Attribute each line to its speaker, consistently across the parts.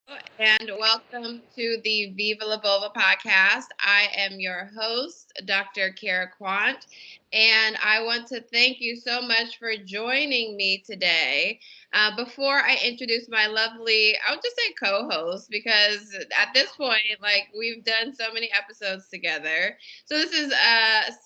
Speaker 1: And welcome to the Viva La Vulva podcast. I am your host, Dr. Cara Quant, and I want to thank you so much for joining me today. Before I introduce my lovely, I would just say co-host, because at this point, like we've done so many episodes together. So this is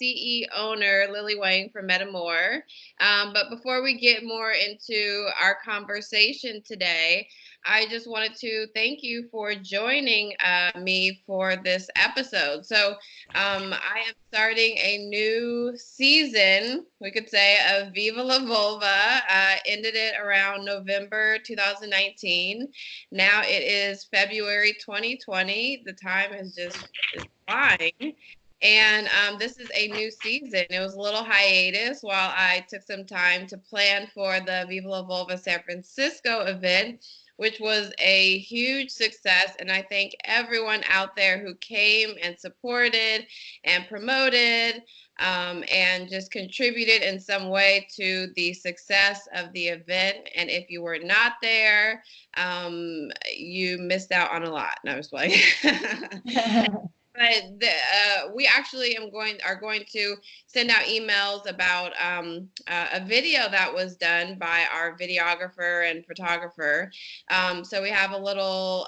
Speaker 1: CEOwner Wang from MedAmour. But before we get more into our conversation today, I just wanted to thank you for joining me for this episode. I am starting a new season, we could say, of Viva La Vulva. Ended it around November 2019. Now it is February 2020. The time is flying. And this is a new season. It was a little hiatus while I took some time to plan for the Viva La Vulva San Francisco event, which was a huge success. And I thank everyone out there who came and supported and promoted and just contributed in some way to the success of the event. And if you were not there, you missed out on a lot. No, I was playing. But we actually are going to send out emails about a video that was done by our videographer and photographer. So we have a little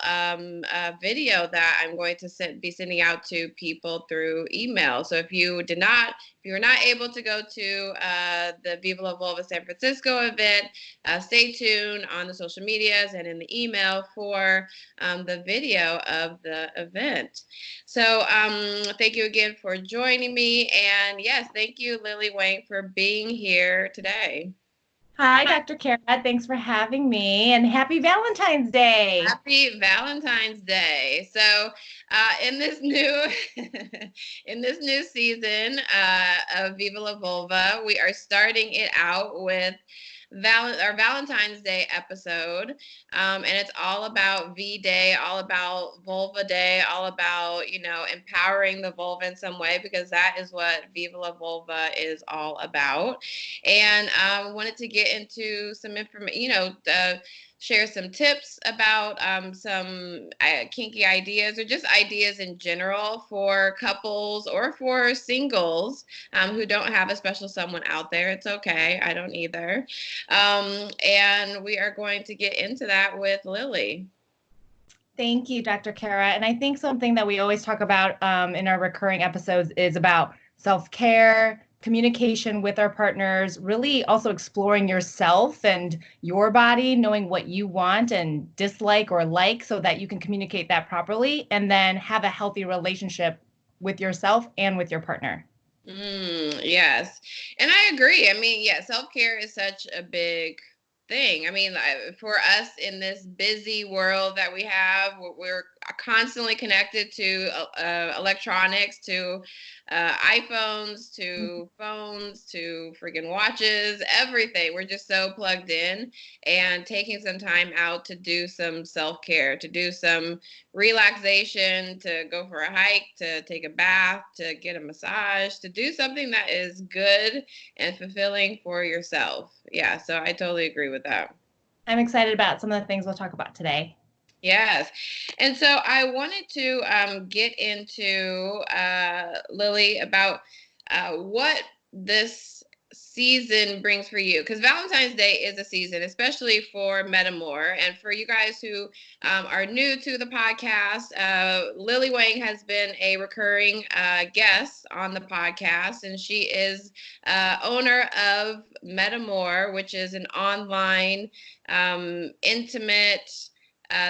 Speaker 1: video that I'm going to be sending out to people through email. So if you were not able to go to the Viva La Vulva San Francisco event, stay tuned on the social medias and in the email for the video of the event. So thank you again for joining me. And yes, thank you, Wang, for being here today.
Speaker 2: Hi, Dr. Cara. Thanks for having me, and happy Valentine's Day.
Speaker 1: Happy Valentine's Day. So in this new in this new season of Viva La Vulva, we are starting it out with our Valentine's Day episode, and it's all about V Day, all about Vulva Day, all about empowering the vulva in some way, because that is what Viva La Vulva is all about. And I wanted to get into some information, share some tips about some kinky ideas, or just ideas in general for couples or for singles who don't have a special someone out there. It's okay. I don't either. And we are going to get into that with Lily.
Speaker 2: Thank you, Dr. Cara. And I think something that we always talk about in our recurring episodes is about self-care, communication with our partners, really also exploring yourself and your body, knowing what you want and dislike or like so that you can communicate that properly and then have a healthy relationship with yourself and with your partner.
Speaker 1: Yes. And I agree. I mean, yeah, self-care is such a big thing. I mean, for us in this busy world that we have, we're constantly connected to electronics, to iPhones, to phones, to freaking watches, everything. We're just so plugged in, and taking some time out to do some self-care, to do some relaxation, to go for a hike, to take a bath, to get a massage, to do something that is good and fulfilling for yourself. Yeah, so I totally agree with that.
Speaker 2: I'm excited about some of the things we'll talk about today.
Speaker 1: Yes. And so I wanted to get into, Lily, about what this season brings for you, because Valentine's Day is a season, especially for MedAmour. And for you guys who are new to the podcast, Lily Wang has been a recurring guest on the podcast, and she is owner of MedAmour, which is an online intimate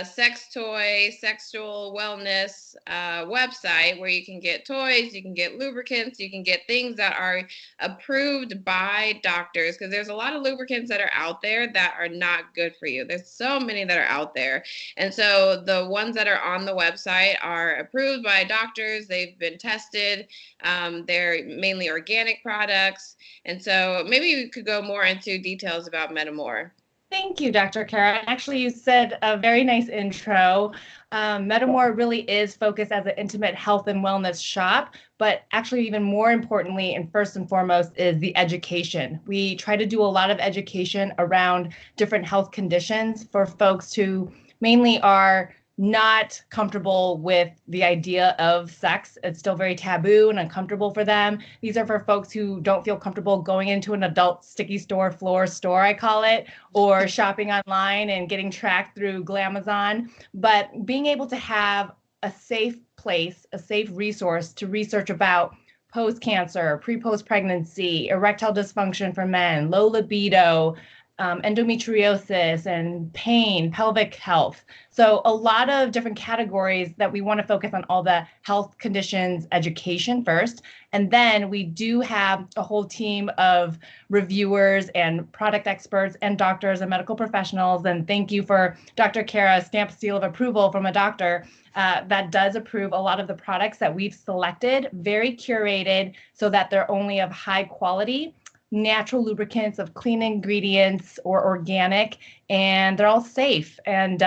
Speaker 1: sex toy, sexual wellness website where you can get toys, you can get lubricants, you can get things that are approved by doctors, because there's a lot of lubricants that are out there that are not good for you. There's so many that are out there. And so the ones that are on the website are approved by doctors. They've been tested. They're mainly organic products. And so maybe you could go more into details about MedAmour.
Speaker 2: Thank you, Dr. Cara. Actually, you said a very nice intro. MedAmour really is focused as an intimate health and wellness shop, but actually even more importantly and first and foremost is the education. We try to do a lot of education around different health conditions for folks who mainly are not comfortable with the idea of sex. It's still very taboo and uncomfortable for them. These are for folks who don't feel comfortable going into an adult sticky floor store, I call it, or shopping online and getting tracked through Glamazon. But being able to have a safe place, a safe resource to research about post-cancer, pre-post pregnancy, erectile dysfunction for men, low libido, endometriosis and pain, pelvic health. So a lot of different categories that we want to focus on all the health conditions education first. And then we do have a whole team of reviewers and product experts and doctors and medical professionals. And thank you for Dr. Cara's stamp seal of approval from a doctor that does approve a lot of the products that we've selected, very curated so that they're only of high quality, natural lubricants of clean ingredients or organic, and they're all safe. And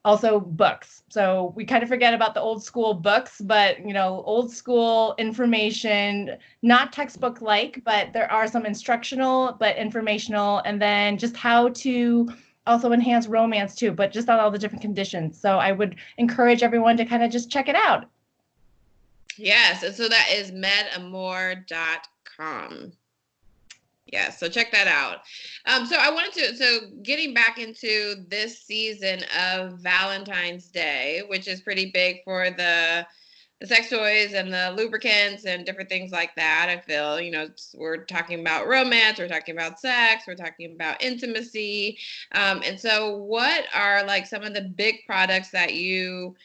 Speaker 2: also books. So we kind of forget about the old school books, but old school information, not textbook like, but there are some instructional, but informational, and then just how to also enhance romance too, but just on all the different conditions. So I would encourage everyone to kind of just check it out.
Speaker 1: Yes. And so that is MedAmour.com. Yeah, so check that out. So getting back into this season of Valentine's Day, which is pretty big for the sex toys and the lubricants and different things like that. I feel, we're talking about romance, we're talking about sex, we're talking about intimacy. And so what are like some of the big products that you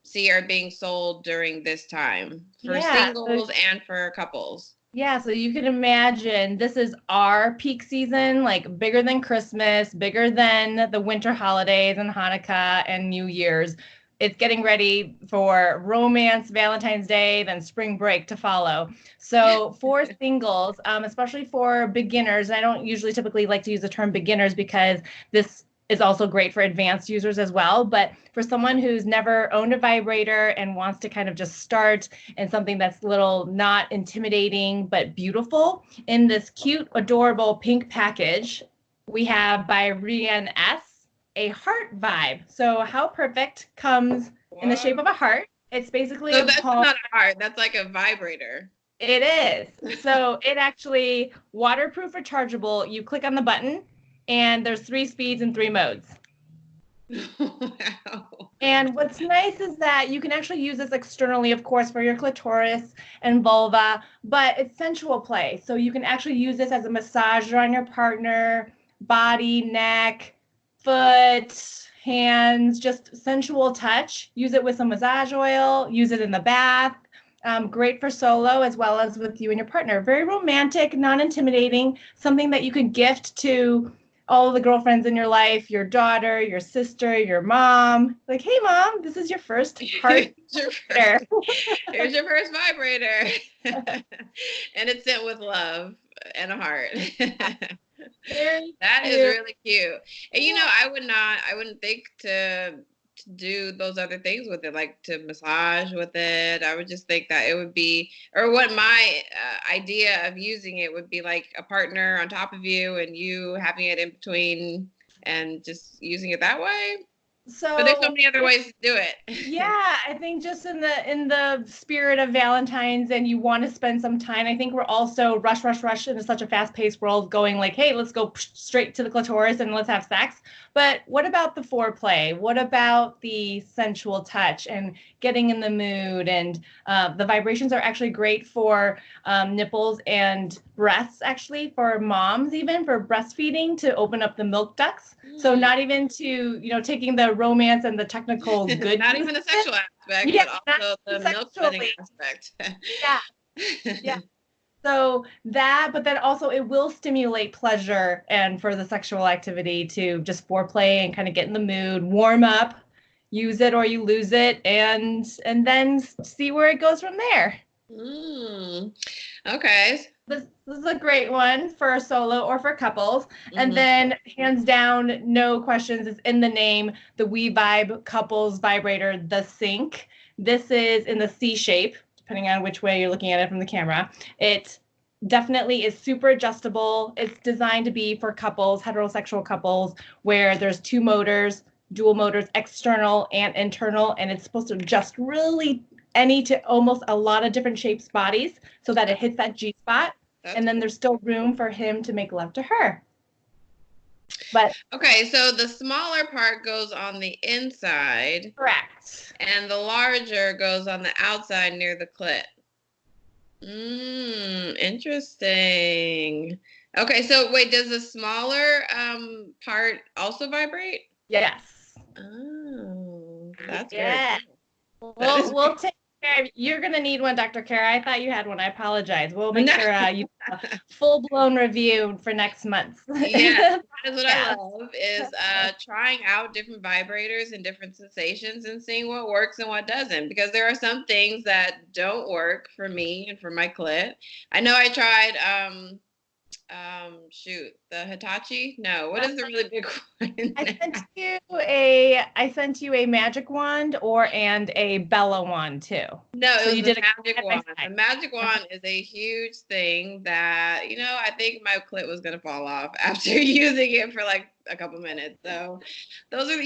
Speaker 1: see are being sold during this time for singles and for couples?
Speaker 2: Yeah, so you can imagine this is our peak season, like bigger than Christmas, bigger than the winter holidays and Hanukkah and New Year's. It's getting ready for romance, Valentine's Day, then spring break to follow. So for singles, especially for beginners, I don't usually typically like to use the term beginners because this is also great for advanced users as well. But for someone who's never owned a vibrator and wants to kind of just start in something that's little, not intimidating, but beautiful, in this cute, adorable pink package, we have by Rian S, a heart vibe. So how perfect comes in the shape of a heart. It's basically
Speaker 1: that's not a heart, that's like a vibrator.
Speaker 2: It is. So it actually waterproof rechargeable. You click on the button and there's 3 speeds and 3 modes.
Speaker 1: Wow.
Speaker 2: And what's nice is that you can actually use this externally, of course, for your clitoris and vulva, but it's sensual play. So you can actually use this as a massager on your partner, body, neck, foot, hands, just sensual touch. Use it with some massage oil, use it in the bath. Great for solo as well as with you and your partner. Very romantic, non-intimidating, something that you can gift to all of the girlfriends in your life, your daughter, your sister, your mom. Like, hey, mom, this is your first heart vibrator.
Speaker 1: Here's your first vibrator. And it's sent with love and a heart. That is really cute. And I wouldn't think to do those other things with it, like to massage with it. I would just think that it would be, or what my idea of using it would be, like a partner on top of you and you having it in between and just using it that way. But there's so many other ways to do it.
Speaker 2: Yeah, I think just in the spirit of Valentine's and you want to spend some time, I think we're also rush in such a fast-paced world going like, hey, let's go straight to the clitoris and let's have sex. But what about the foreplay? What about the sensual touch and getting in the mood? And the vibrations are actually great for nipples and breasts, actually, for moms, even for breastfeeding, to open up the milk ducts. So not even to, taking the romance and the technical good.
Speaker 1: Not even the sexual aspect, but also the milk feeding aspect.
Speaker 2: Yeah. So that, but then also it will stimulate pleasure and for the sexual activity to just foreplay and kind of get in the mood, warm up, use it or you lose it, and then see where it goes from there.
Speaker 1: Okay.
Speaker 2: This is a great one for solo or for couples. And then hands down, no questions, it's in the name, the We Vibe Couples Vibrator, the Sync. This is in the C shape, depending on which way you're looking at it from the camera. It definitely is super adjustable. It's designed to be for couples, heterosexual couples, where there's 2 motors, dual motors, external and internal, and it's supposed to adjust really any to almost a lot of different shapes bodies so that it hits that G spot. And then there's still room for him to make love to her. But
Speaker 1: okay, so the smaller part goes on the inside.
Speaker 2: Correct.
Speaker 1: And the larger goes on the outside near the clit. Interesting. Okay, so wait, does the smaller part also vibrate?
Speaker 2: Yes.
Speaker 1: Oh, that's very cool.
Speaker 2: We'll take care. You're going to need one, Dr. Cara. I thought you had one. I apologize. We'll make sure you have a full-blown review for next month.
Speaker 1: Yeah, that is what I love, is trying out different vibrators and different sensations and seeing what works and what doesn't, because there are some things that don't work for me and for my clit. I know I tried the Hitachi. No, what is the really big one?
Speaker 2: I sent you a magic wand and a Bella wand too.
Speaker 1: No, it was the magic wand. The magic wand is a huge thing that, I think my clit was gonna fall off after using it for like a couple minutes. So those are,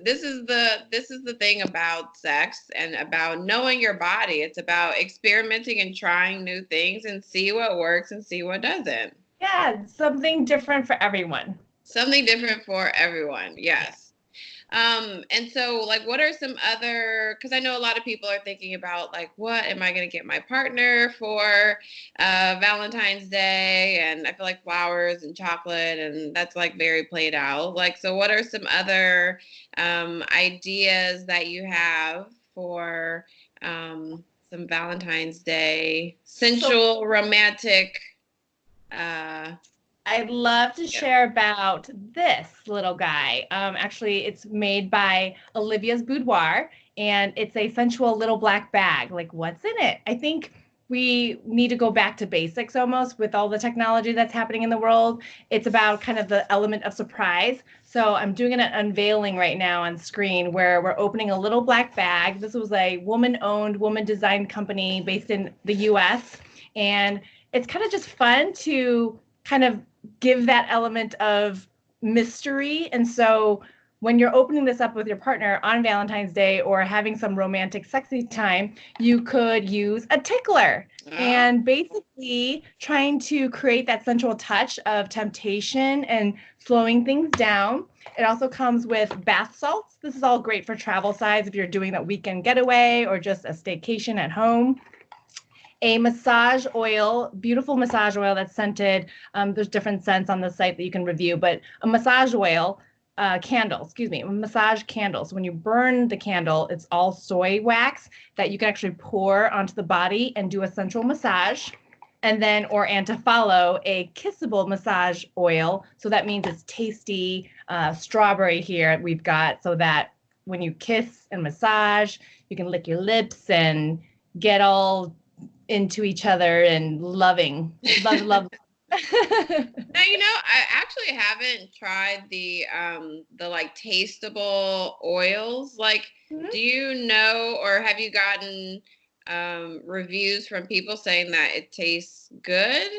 Speaker 1: this is the thing about sex and about knowing your body. It's about experimenting and trying new things and see what works and see what doesn't.
Speaker 2: Yeah, something different for everyone.
Speaker 1: Something different for everyone, yes. And so, like, what are some other, because I know a lot of people are thinking about, like, what am I going to get my partner for Valentine's Day? And I feel like flowers and chocolate, and that's, like, very played out. Like, so what are some other ideas that you have for some Valentine's Day sensual, romantic
Speaker 2: I'd love to share about this little guy. Actually, it's made by Olivia's Boudoir, and it's a sensual little black bag. Like, what's in it? I think we need to go back to basics almost with all the technology that's happening in the world. It's about kind of the element of surprise. So I'm doing an unveiling right now on screen where we're opening a little black bag. This was a woman-owned, woman-designed company based in the US, and it's kind of just fun to kind of give that element of mystery. And so when you're opening this up with your partner on Valentine's Day or having some romantic, sexy time, you could use a tickler and basically trying to create that sensual touch of temptation and slowing things down. It also comes with bath salts. This is all great for travel size if you're doing that weekend getaway or just a staycation at home. A massage oil, beautiful massage oil that's scented. There's different scents on the site that you can review, but a massage oil, massage candle. So when you burn the candle, it's all soy wax that you can actually pour onto the body and do a sensual massage. And to follow, a kissable massage oil. So that means it's tasty strawberry here we've got, so that when you kiss and massage, you can lick your lips and get all into each other and love. Now,
Speaker 1: I actually haven't tried the like tasteable oils. Like, do you know, or have you gotten reviews from people saying that it tastes good?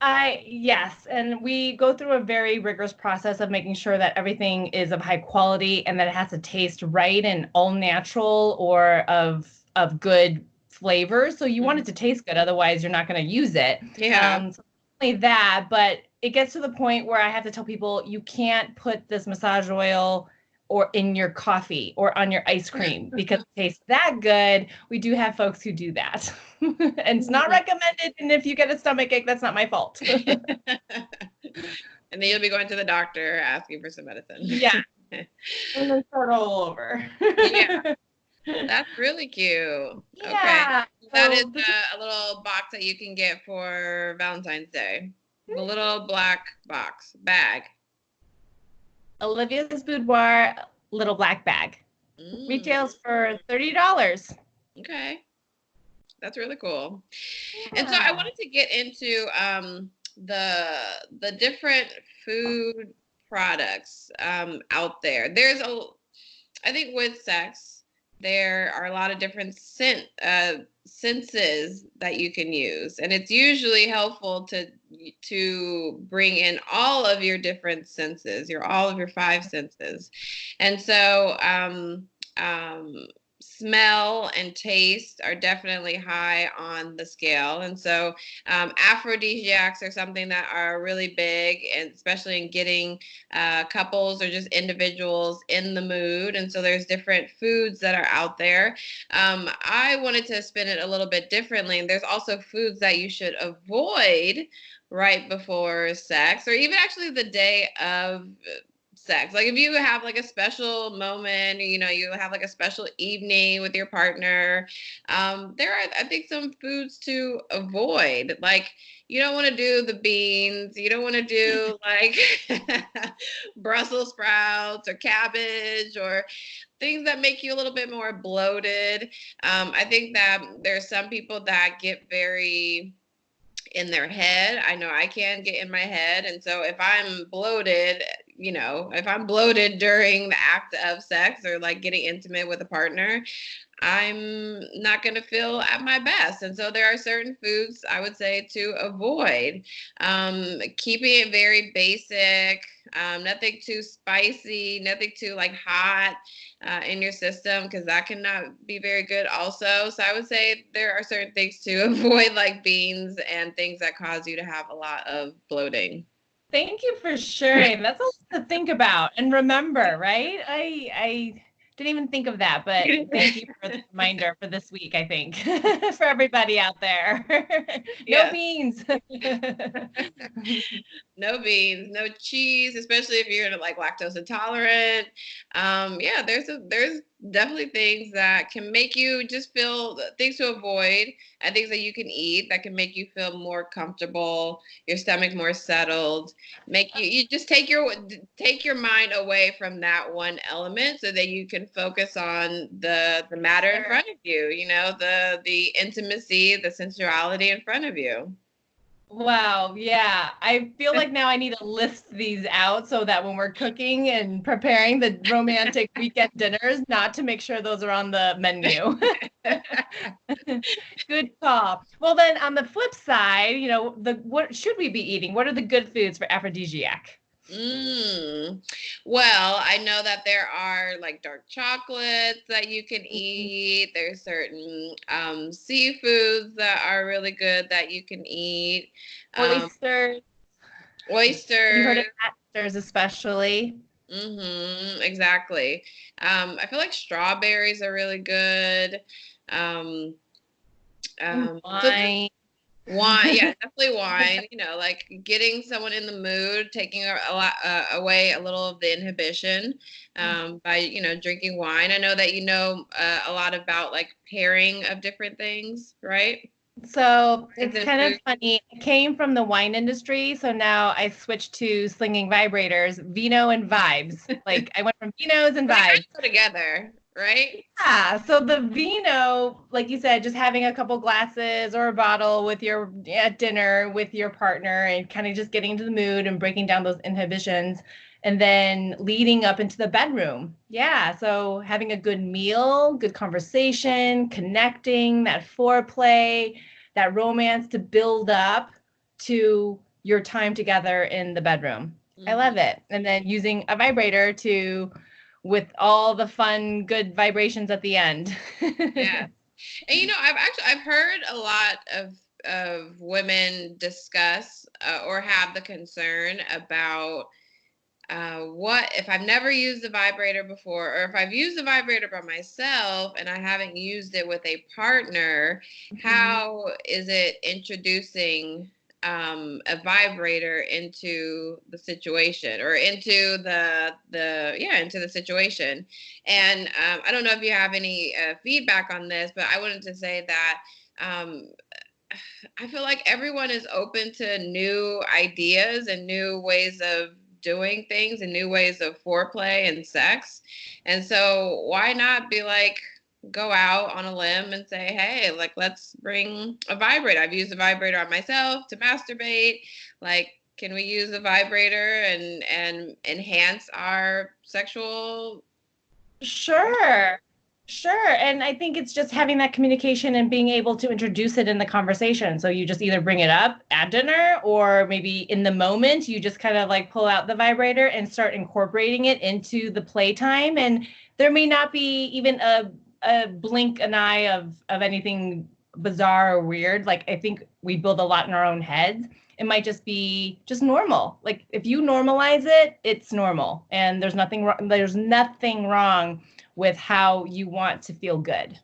Speaker 2: Yes, and we go through a very rigorous process of making sure that everything is of high quality and that it has to taste right and all natural or of good flavors. So you want it to taste good, otherwise you're not going to use it.
Speaker 1: Yeah.
Speaker 2: So only that, but it gets to the point where I have to tell people you can't put this massage oil or in your coffee or on your ice cream because it tastes that good. We do have folks who do that. And it's not recommended. And if you get a stomach ache, that's not my fault.
Speaker 1: And then you'll be going to the doctor asking for some medicine.
Speaker 2: Yeah. And then start all over.
Speaker 1: Yeah. That's really cute.
Speaker 2: Yeah.
Speaker 1: Okay. That is a little box that you can get for Valentine's Day. A little black bag.
Speaker 2: Olivia's Boudoir little black bag. Retails for $30.
Speaker 1: Okay. That's really cool. Yeah. And so I wanted to get into the different food products out there. I think with sex, there are a lot of different senses that you can use, and it's usually helpful to bring in all of your different senses, all of your five senses. And so smell and taste are definitely high on the scale. And so aphrodisiacs are something that are really big, and especially in getting couples or just individuals in the mood. And so there's different foods that are out there. I wanted to spin it a little bit differently. And there's also foods that you should avoid right before sex, or even actually the day of sex. Like if you have like a special moment, you have like a special evening with your partner, there are, I think, some foods to avoid. Like you don't want to do the beans, you don't want to do like Brussels sprouts or cabbage or things that make you a little bit more bloated. I think that there's some people that get very in their head. I know I can get in my head. And so if I'm bloated, if I'm bloated during the act of sex or like getting intimate with a partner, I'm not going to feel at my best. And so there are certain foods I would say to avoid. Keeping it very basic, nothing too spicy, nothing too like hot in your system, because that cannot be very good also. So I would say there are certain things to avoid, like beans and things that cause you to have a lot of bloating.
Speaker 2: Thank you for sharing. That's a lot to think about and remember, right? I didn't even think of that, but thank you for the reminder for this week, I think, for everybody out there. No beans.
Speaker 1: No beans, no cheese, especially if you're like lactose intolerant. Yeah, there's definitely things that can make you just feel, things to avoid, and things that you can eat that can make you feel more comfortable, your stomach more settled, make you just take your mind away from that one element so that you can focus on the matter in front of you, the intimacy, the sensuality in front of you.
Speaker 2: Wow, yeah. I feel like now I need to list these out so that when we're cooking and preparing the romantic weekend dinners, not to make sure those are on the menu. Good call. Well, then on the flip side, what should we be eating? What are the good foods for aphrodisiac?
Speaker 1: Well, I know that there are like dark chocolates that you can eat. There's certain seafoods that are really good that you can eat.
Speaker 2: Oysters. Have you heard
Speaker 1: Oysters.
Speaker 2: of oysters especially?
Speaker 1: Exactly. I feel like strawberries are really good. Um, so
Speaker 2: Wine.
Speaker 1: wine, yeah, definitely wine. Like getting someone in the mood, taking a lot away a little of the inhibition by drinking wine. I know that a lot about like pairing of different things, right?
Speaker 2: So
Speaker 1: And
Speaker 2: it's
Speaker 1: then
Speaker 2: kind of
Speaker 1: food.
Speaker 2: funny. I came from the wine industry, so now I switched to slinging vibrators, vino and vibes. Like I went from vinos and
Speaker 1: They kind
Speaker 2: vibes.
Speaker 1: of go together, right?
Speaker 2: Yeah, so the vino, like you said, just having a couple glasses or a bottle with your at dinner with your partner and kind of just getting into the mood and breaking down those inhibitions and then leading up into the bedroom. Yeah, so having a good meal, good conversation, connecting, that foreplay, that romance to build up to your time together in the bedroom. I love it. And then using a vibrator to with all the fun, good vibrations at the end.
Speaker 1: Yeah. And I've heard a lot of women discuss or have the concern about what if I've never used a vibrator before, or if I've used a vibrator by myself and I haven't used it with a partner, how is it introducing a vibrator into the situation, or into into the situation? And I don't know if you have any feedback on this, but I wanted to say that um, I feel like everyone is open to new ideas and new ways of doing things and new ways of foreplay and sex. And so why not be like, go out on a limb and say, hey, like, let's bring a vibrator. I've used a vibrator on myself to masturbate. Like, can we use a vibrator and enhance our sexual?
Speaker 2: Sure. Sure. And I think it's just having that communication and being able to introduce it in the conversation. So you just either bring it up at dinner or maybe in the moment, you just kind of like pull out the vibrator and start incorporating it into the playtime. And there may not be even a blink an eye of anything bizarre or weird. Like I think we build a lot in our own heads. It might just be just normal. Like if you normalize it, it's normal. And there's nothing wrong with how you want to feel good.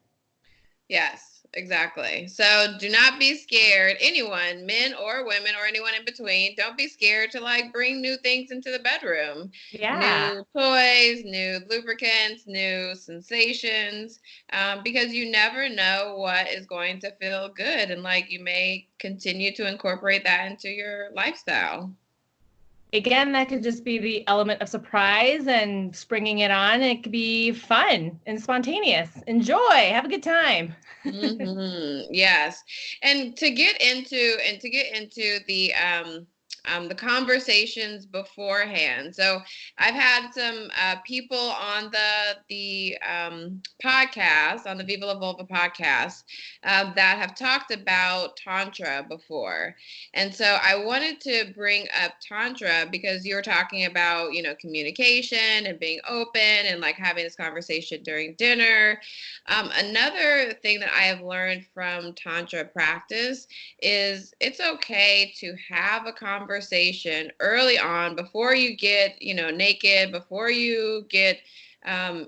Speaker 1: Yes, exactly. So do not be scared. Anyone, men or women or anyone in between, don't be scared to like bring new things into the bedroom.
Speaker 2: Yeah.
Speaker 1: New toys, new lubricants, new sensations, because you never know what is going to feel good. And like you may continue to incorporate that into your lifestyle.
Speaker 2: Again, that could just be the element of surprise and springing it on. It could be fun and spontaneous. Enjoy, have a good time.
Speaker 1: Yes, and to get into the conversations beforehand. So I've had some people on the podcast, on the Viva La Vulva podcast, that have talked about Tantra before, and so I wanted to bring up Tantra because you were talking about, communication and being open and like having this conversation during dinner. Another thing that I have learned from Tantra practice is it's okay to have a conversation early on before you get, naked, before you get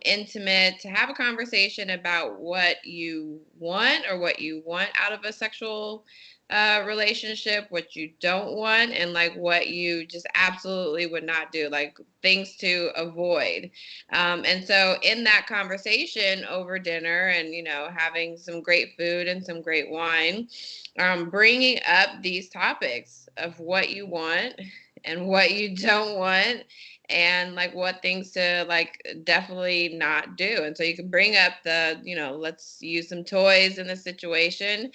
Speaker 1: intimate, to have a conversation about what you want or what you want out of a sexual relationship, what you don't want, and like what you just absolutely would not do, like things to avoid. And so in that conversation over dinner and, having some great food and some great wine, bringing up these topics of what you want and what you don't want and like what things to like definitely not do. And so you can bring up let's use some toys in the situation.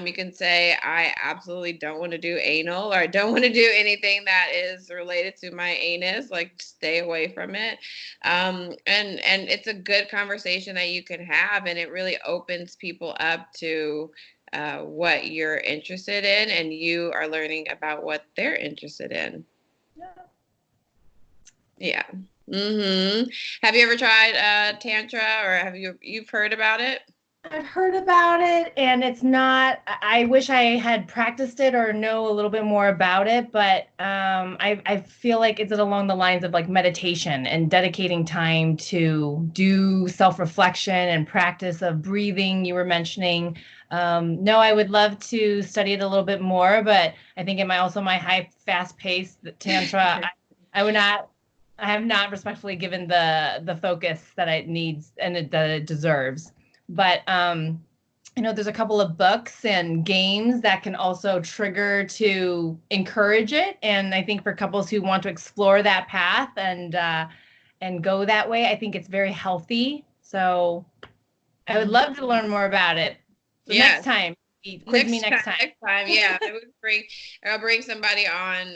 Speaker 1: You can say, I absolutely don't want to do anal, or I don't want to do anything that is related to my anus, like stay away from it. And it's a good conversation that you can have, and it really opens people up to what you're interested in, and you are learning about what they're interested in. Yeah. Have you ever tried Tantra, or you've heard about it?
Speaker 2: I've heard about it and it's not, I wish I had practiced it or know a little bit more about it, but I feel like it's along the lines of like meditation and dedicating time to do self-reflection and practice of breathing you were mentioning. No, I would love to study it a little bit more, but I think in my high fast pace tantra, I would not, I have not respectfully given the focus that it needs and that it deserves. But there's a couple of books and games that can also trigger to encourage it. And I think for couples who want to explore that path and go that way, I think it's very healthy. So I would love to learn more about it. So next
Speaker 1: Yes.
Speaker 2: time, quiz me next time.
Speaker 1: Next time, yeah, I'll bring somebody on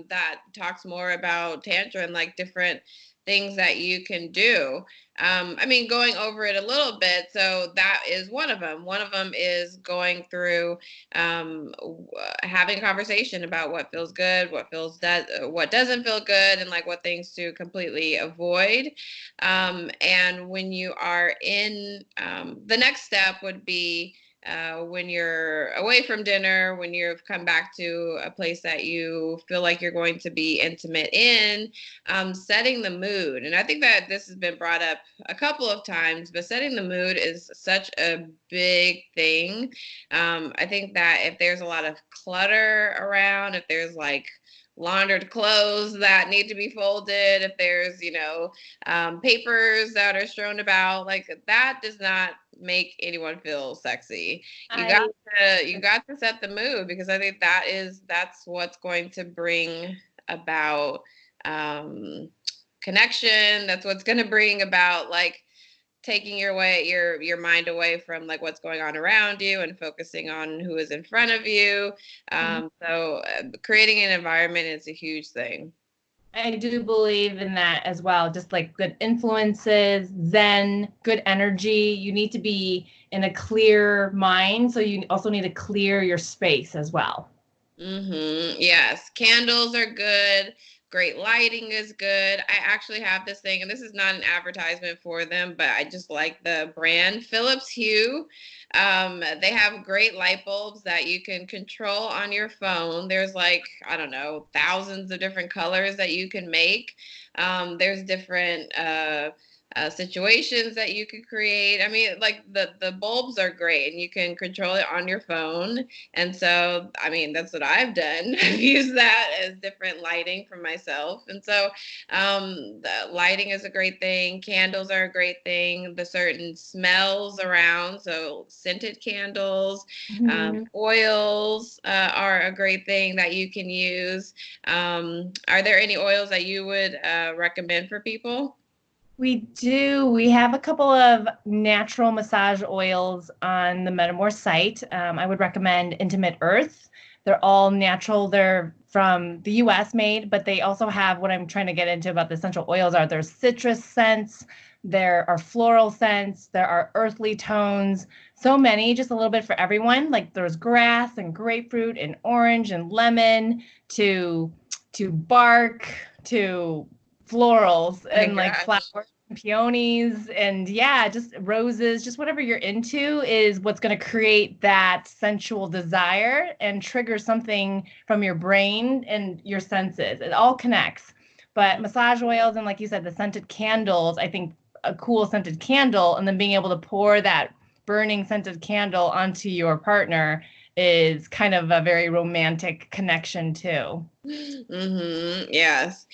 Speaker 1: that talks more about Tantra and like different things that you can do. I mean, going over it a little bit. So that is one of them. One of them is going through having a conversation about what feels good, what doesn't feel good, and like what things to completely avoid. And when you are in, the next step would be when you're away from dinner, when you've come back to a place that you feel like you're going to be intimate in, setting the mood. And I think that this has been brought up a couple of times, but setting the mood is such a big thing. I think that if there's a lot of clutter around, if there's like laundered clothes that need to be folded, if there's, papers that are strewn about, like that does not make anyone feel sexy.
Speaker 2: I
Speaker 1: You got to set the mood, because I think that's what's going to bring about connection. That's what's going to bring about like taking your mind away from like what's going on around you and focusing on who is in front of you. So creating an environment is a huge thing.
Speaker 2: I do believe in that as well. Just like good influences, zen, good energy. You need to be in a clear mind. So you also need to clear your space as well.
Speaker 1: Yes, candles are good. Great lighting is good. I actually have this thing, and this is not an advertisement for them, but I just like the brand Philips Hue. They have great light bulbs that you can control on your phone. There's like, I don't know, thousands of different colors that you can make. There's different situations that you could create. I mean, like the bulbs are great, and you can control it on your phone. And so, I mean, that's what I've done. I've used that as different lighting for myself. And so, the lighting is a great thing. Candles are a great thing. The certain smells around, so scented candles, oils are a great thing that you can use. Are there any oils that you would recommend for people?
Speaker 2: We do. We have a couple of natural massage oils on the MedAmour site. I would recommend Intimate Earth. They're all natural. They're from the US made, but they also have what I'm trying to get into about the essential oils are there's citrus scents, there are floral scents, there are earthly tones, so many, just a little bit for everyone. Like there's grass and grapefruit and orange and lemon to bark to florals and like flowers and peonies and yeah, just roses, just whatever you're into is what's going to create that sensual desire and trigger something from your brain and your senses. It all connects. But massage oils and like you said, the scented candles, I think a cool scented candle and then being able to pour that burning scented candle onto your partner is kind of a very romantic connection too.
Speaker 1: Yes.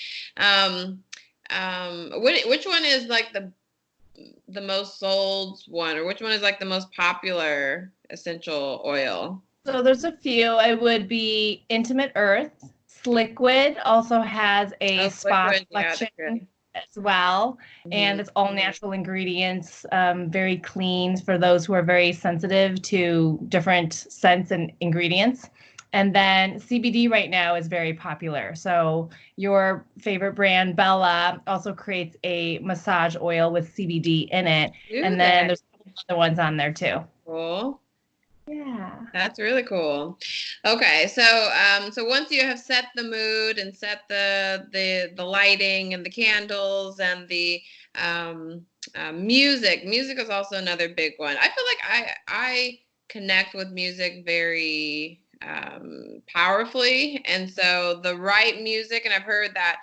Speaker 1: Which one is like the most sold one, or which one is like the most popular essential oil?
Speaker 2: So there's a few. It would be Intimate Earth. Sliquid also has a spa collection as well, and it's all natural ingredients, very clean for those who are very sensitive to different scents and ingredients. And then CBD right now is very popular. So your favorite brand, Bella, also creates a massage oil with CBD in it. And then there's other ones on there too.
Speaker 1: Cool.
Speaker 2: Yeah.
Speaker 1: That's really cool. Okay, so so once you have set the mood and set the lighting and the candles and the music is also another big one. I feel like I connect with music very powerfully, and so the right music, and I've heard that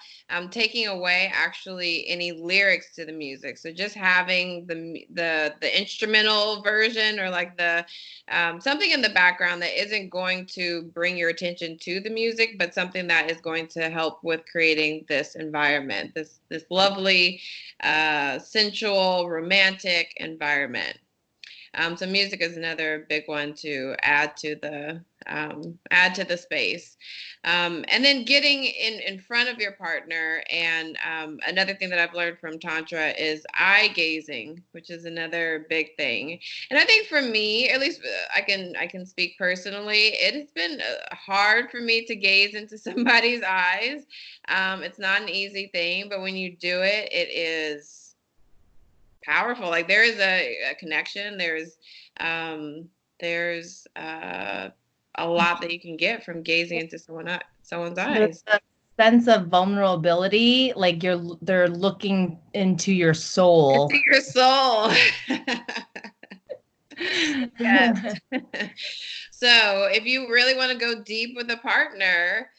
Speaker 1: taking away actually any lyrics to the music, so just having the instrumental version or like the something in the background that isn't going to bring your attention to the music, but something that is going to help with creating this environment, this lovely, sensual, romantic environment. So music is another big one to add to the space. And then getting in front of your partner. And another thing that I've learned from Tantra is eye gazing, which is another big thing. And I think for me, at least I can speak personally, it has been hard for me to gaze into somebody's eyes. It's not an easy thing, but when you do it, it is powerful. Like there is a connection. There's a lot that you can get from gazing into someone's eyes.
Speaker 2: The sense of vulnerability, like they're looking into your soul.
Speaker 1: Into your soul. Yes. So if you really want to go deep with a partner,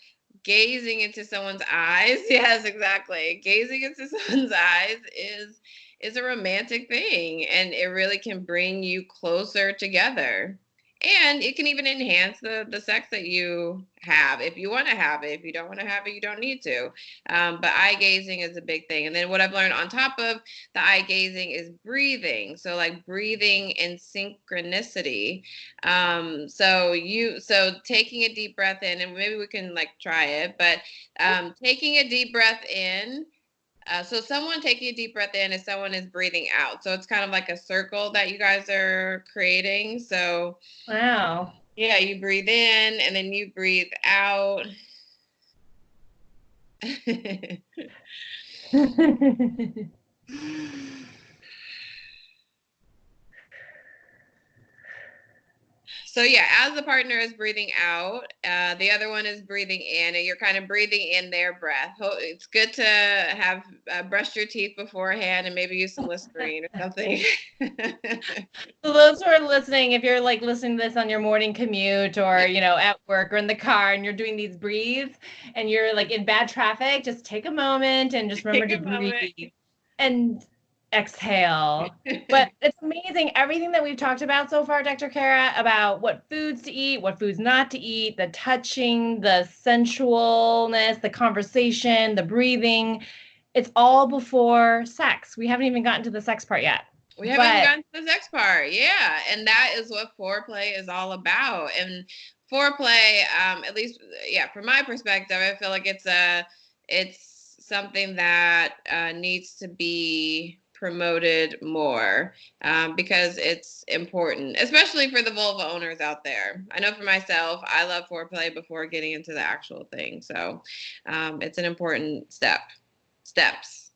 Speaker 1: gazing into someone's eyes, yes, exactly. Gazing into someone's eyes is a romantic thing, and it really can bring you closer together. And it can even enhance the sex that you have if you want to have it. If you don't want to have it, you don't need to. But eye gazing is a big thing. And then what I've learned on top of the eye gazing is breathing. So like breathing in synchronicity. So taking a deep breath in, and maybe we can like try it, but taking a deep breath in. So someone taking a deep breath in and someone is breathing out. So it's kind of like a circle that you guys are creating. So
Speaker 2: wow.
Speaker 1: Yeah, you breathe in and then you breathe out. So yeah, as the partner is breathing out, the other one is breathing in, and you're kind of breathing in their breath. It's good to have brushed your teeth beforehand and maybe use some Listerine or something.
Speaker 2: So those who are listening, if you're like listening to this on your morning commute or, at work or in the car and you're doing these breathes and you're like in bad traffic, just take a moment and just remember
Speaker 1: Take
Speaker 2: to
Speaker 1: a moment.
Speaker 2: breathe and exhale. But it's amazing everything that we've talked about so far, Dr. Cara, about what foods to eat, what foods not to eat, the touching, the sensualness, the conversation, the breathing. It's all before sex. We haven't even gotten to the sex part yet.
Speaker 1: We haven't even
Speaker 2: But
Speaker 1: gotten to the sex part. Yeah. And that is what foreplay is all about. And foreplay, at least, yeah, from my perspective, I feel like it's something that needs to be promoted more because it's important, especially for the vulva owners out there. I know for myself, I love foreplay before getting into the actual thing. So it's an important steps.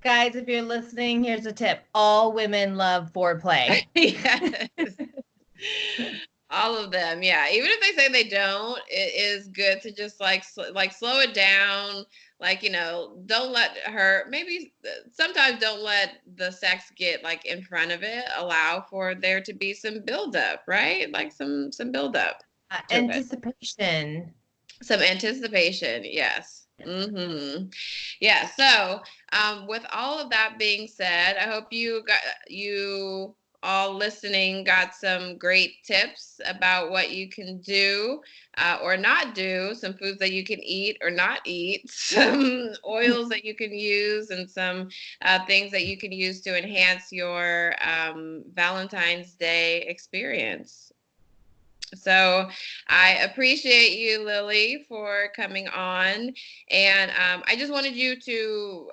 Speaker 2: guys, if you're listening, here's a tip. All women love foreplay.
Speaker 1: Yes. All of them, yeah. Even if they say they don't, it is good to just like slow it down. Like, don't let her, maybe sometimes don't let the sex get like in front of it. Allow for there to be some buildup, right? Like some buildup to it.
Speaker 2: Anticipation.
Speaker 1: Some anticipation, yes. Yeah. So, with all of that being said, I hope you all listening got some great tips about what you can do or not do, some foods that you can eat or not eat, some oils that you can use, and some things that you can use to enhance your Valentine's Day experience. So I appreciate you, Lily, for coming on. And I just wanted you to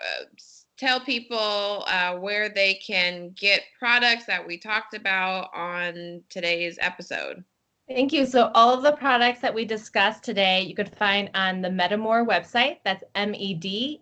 Speaker 1: tell people where they can get products that we talked about on today's episode.
Speaker 2: Thank you. So all of the products that we discussed today, you could find on the MedAmour website. That's MedAmour.com,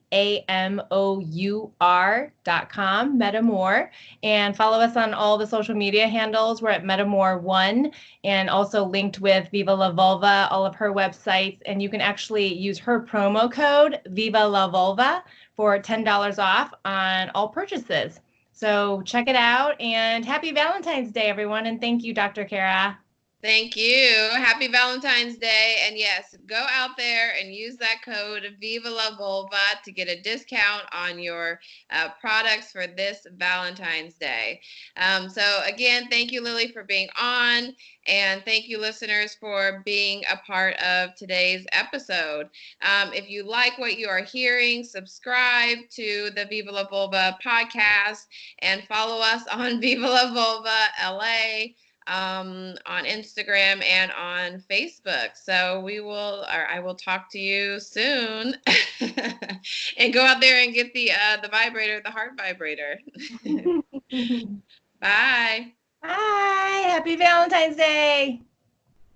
Speaker 2: MedAmour. And follow us on all the social media handles. We're at MedAmour1 and also linked with Viva La Vulva, all of her websites. And you can actually use her promo code, Viva La Vulva, for $10 off on all purchases. So check it out. And happy Valentine's Day, everyone. And thank you, Dr. Cara.
Speaker 1: Thank you. Happy Valentine's Day. And yes, go out there and use that code Viva La Vulva to get a discount on your products for this Valentine's Day. So again, thank you, Lily, for being on. And thank you, listeners, for being a part of today's episode. If you like what you are hearing, subscribe to the Viva La Vulva podcast and follow us on Viva La Vulva LA. On Instagram and on Facebook. So I will talk to you soon. And go out there and get the vibrator, the heart vibrator. Bye.
Speaker 2: Bye. Happy Valentine's Day.